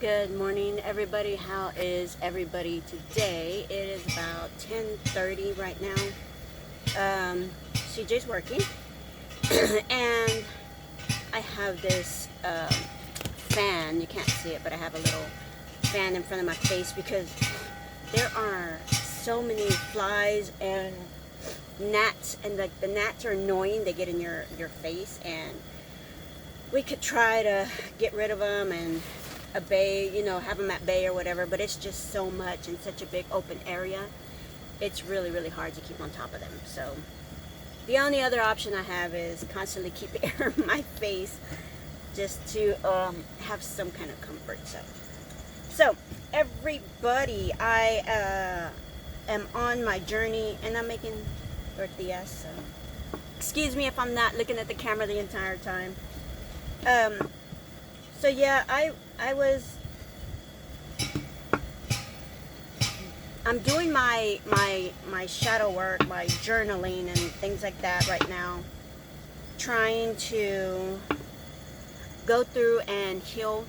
Good morning, everybody. How is everybody today? It is about 10:30 right now. CJ's working, and I have this fan. You can't see it, but I have a little fan in front of my face because there are so many flies and gnats, and the gnats are annoying. They get in your face, and we could try to get rid of them and have them at bay or whatever, but it's just so much in such a big open area. It's really, really hard to keep on top of them. So the only other option I have is constantly keep air in my face just to have some kind of comfort. So everybody, I am on my journey, and I'm making tortillas. So excuse me if I'm not looking at the camera the entire time. So yeah, I'm doing my shadow work, my journaling and things like that right now, trying to go through and heal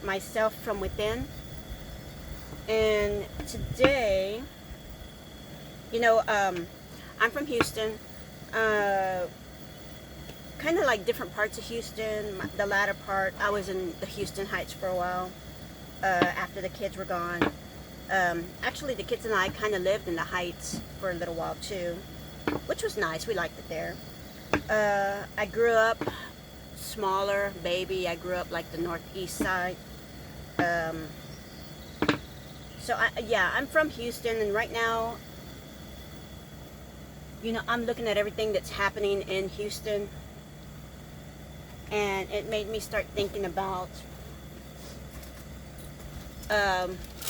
myself from within. And today, I'm from Houston, kind of like different parts of Houston. The latter part, I was in the Houston Heights for a while after the kids were gone. Actually, the kids and I kind of lived in the Heights for a little while too, which was nice. We liked it there. I grew up smaller, baby. I grew up like the northeast side. I'm from Houston, and right now, I'm looking at everything that's happening in Houston. And it made me start thinking about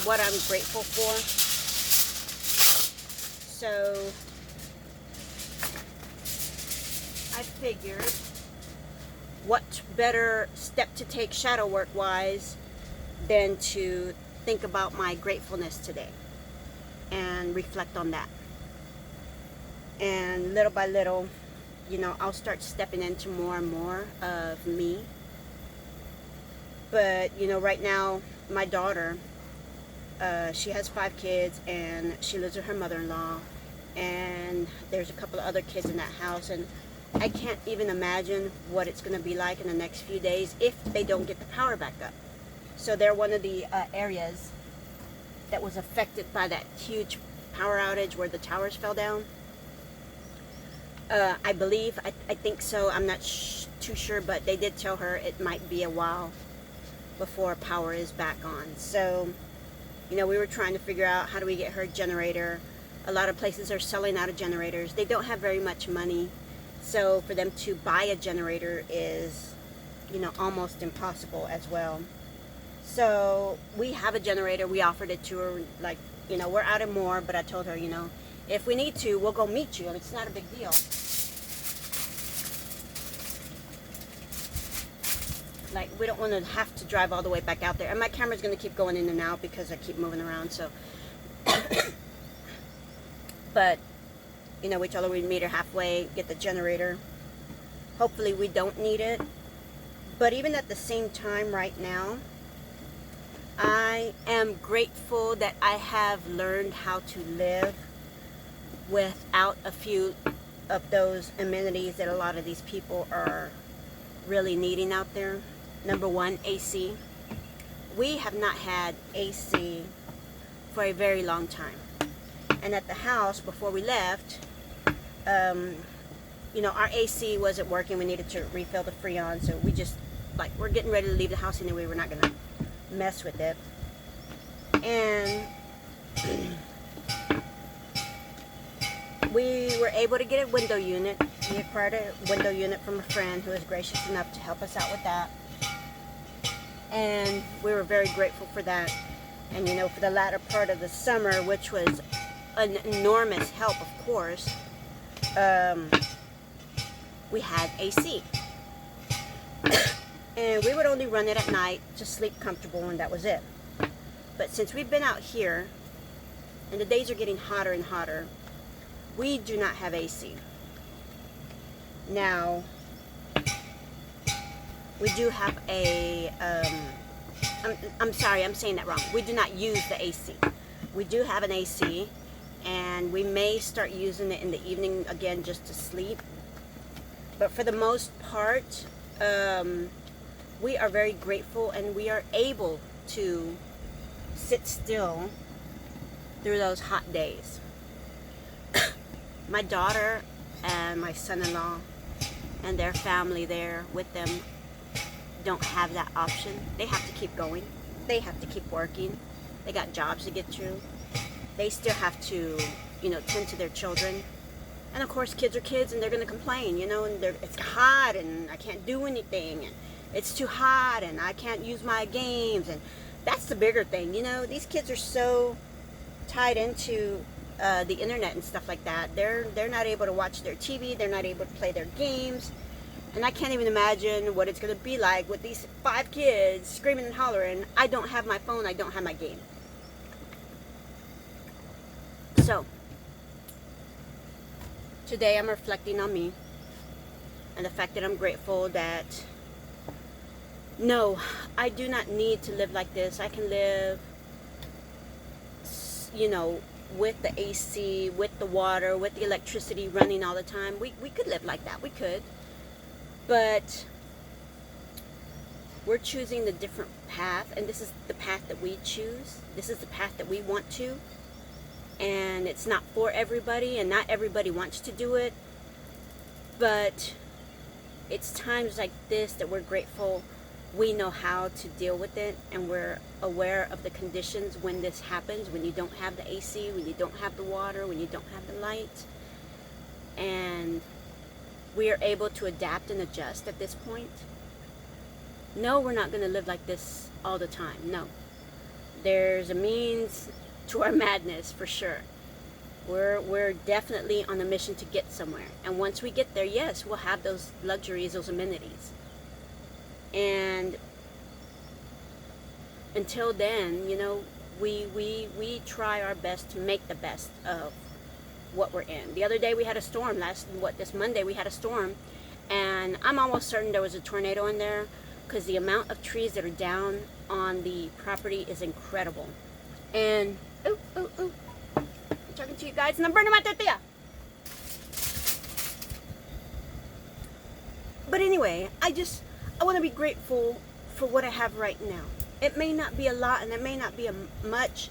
what I'm grateful for. So I figured, what better step to take shadow work wise than to think about my gratefulness today and reflect on that. And little by little, I'll start stepping into more and more of me. But, right now, my daughter, she has 5 kids, and she lives with her mother-in-law, and there's a couple of other kids in that house, and I can't even imagine what it's going to be like in the next few days if they don't get the power back up. So they're one of the areas that was affected by that huge power outage where the towers fell down. I believe, I think so, I'm not too sure, but they did tell her it might be a while before power is back on. So, we were trying to figure out how do we get her a generator. A lot of places are selling out of generators. They don't have very much money, so for them to buy a generator is, almost impossible as well. So we have a generator. We offered it to her, like, we're out of more, but I told her, if we need to, we'll go meet you, and it's not a big deal. Like, we don't want to have to drive all the way back out there. And my camera's going to keep going in and out because I keep moving around, so. But, we told her we'd meet her halfway, get the generator. Hopefully we don't need it. But even at the same time right now, I am grateful that I have learned how to live without a few of those amenities that a lot of these people are really needing out there. Number one, AC. We have not had AC for a very long time. And at the house, before we left, our AC wasn't working. We needed to refill the Freon, so we just, we're getting ready to leave the house anyway. We're not going to mess with it. And we were able to get a window unit. We acquired a window unit from a friend who was gracious enough to help us out with that. And we were very grateful for that. And, for the latter part of the summer, which was an enormous help, of course, we had AC. And we would only run it at night to sleep comfortable, and that was it. But since we've been out here, and the days are getting hotter and hotter, we do not have AC. Now, we do have a I'm sorry, I'm saying that wrong. We do not use the AC. We do have an AC, and we may start using it in the evening again just to sleep. But for the most part, we are very grateful, and we are able to sit still through those hot days. My daughter and my son-in-law and their family there with them don't have that option. They have to keep going. They have to keep working. They got jobs to get through. They still have to, tend to their children. And of course, kids are kids, and they're going to complain, and it's hot, and I can't do anything, and it's too hot, and I can't use my games, and that's the bigger thing. These kids are so tied into the internet and stuff like that. They're not able to watch their TV. They're not able to play their games. And I can't even imagine what it's going to be like with these 5 kids screaming and hollering. I don't have my phone. I don't have my game. So, today I'm reflecting on me and the fact that I'm grateful that, no, I do not need to live like this. I can live, with the AC, with the water, with the electricity running all the time. We could live like that. We could. But we're choosing the different path, and this is the path that we choose. This is the path that we want to. And it's not for everybody, and not everybody wants to do it. But it's times like this that we're grateful we know how to deal with it, and we're aware of the conditions when this happens, when you don't have the AC, when you don't have the water, when you don't have the light. And we are able to adapt and adjust at this point. No, we're not going to live like this all the time. No. There's a means to our madness, for sure. We're definitely on a mission to get somewhere. And once we get there, yes, we'll have those luxuries, those amenities. And until then, we try our best to make the best of what we're in. The other day we had a storm. This Monday we had a storm, and I'm almost certain there was a tornado in there, because the amount of trees that are down on the property is incredible. And I'm talking to you guys, and I'm burning my tortilla. But anyway, I want to be grateful for what I have right now. It may not be a lot, and it may not be much,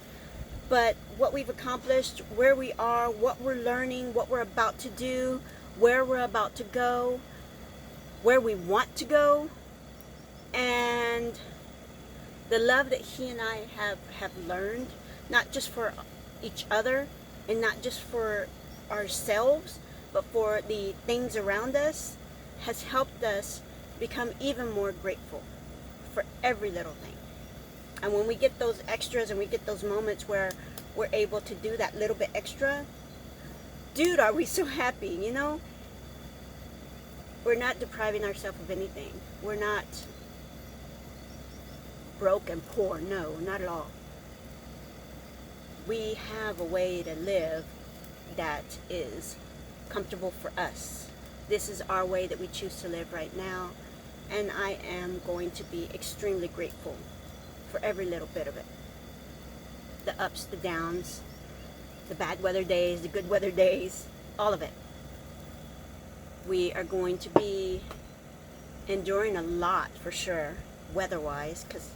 but what we've accomplished, where we are, what we're learning, what we're about to do, where we're about to go, where we want to go, and the love that he and I have learned, not just for each other and not just for ourselves, but for the things around us, has helped us become even more grateful for every little thing. And when we get those extras and we get those moments where we're able to do that little bit extra, dude, are we so happy, We're not depriving ourselves of anything. We're not broke and poor. No, not at all. We have a way to live that is comfortable for us. This is our way that we choose to live right now. And I am going to be extremely grateful for every little bit of it. The ups, the downs, the bad weather days, the good weather days, all of it. We are going to be enduring a lot, for sure, weather-wise, because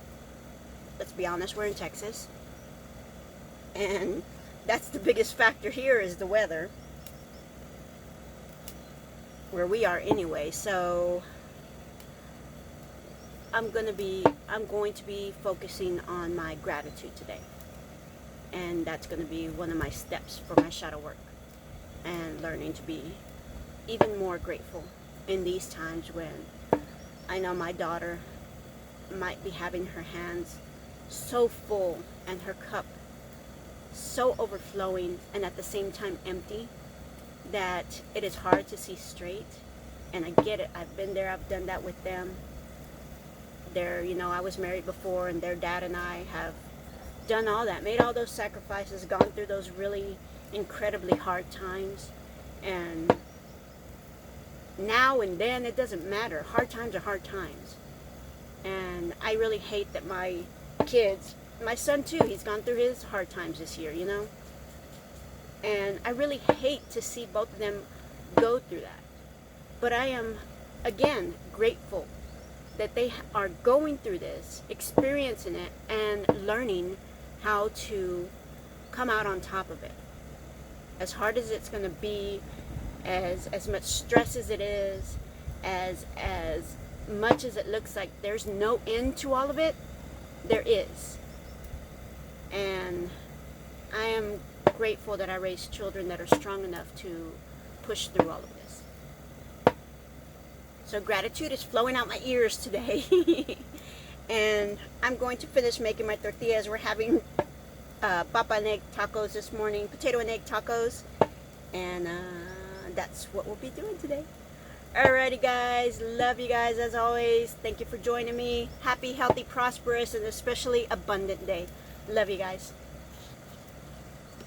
let's be honest, we're in Texas. And that's the biggest factor here, is the weather. Where we are anyway. So I'm going to be focusing on my gratitude today. And that's going to be one of my steps for my shadow work. And learning to be even more grateful in these times when I know my daughter might be having her hands so full and her cup so overflowing and at the same time empty that it is hard to see straight. And I get it. I've been there. I've done that with them. I was married before, and their dad and I have done all that, made all those sacrifices, gone through those really incredibly hard times. And now and then, it doesn't matter. Hard times are hard times. And I really hate that my kids. My son too, he's gone through his hard times this year, you know. And I really hate to see both of them go through that. But I am, again, grateful that they are going through this, experiencing it, and learning how to come out on top of it. As hard as it's going to be, as much stress as it is, as much as it looks like there's no end to all of it, there is. And I am grateful that I raised children that are strong enough to push through all of this. So gratitude is flowing out my ears today. And I'm going to finish making my tortillas. We're having papa and egg tacos this morning, potato and egg tacos. And that's what we'll be doing today. Alrighty guys, love you guys as always. Thank you for joining me. Happy, healthy, prosperous, and especially abundant day. Love you guys.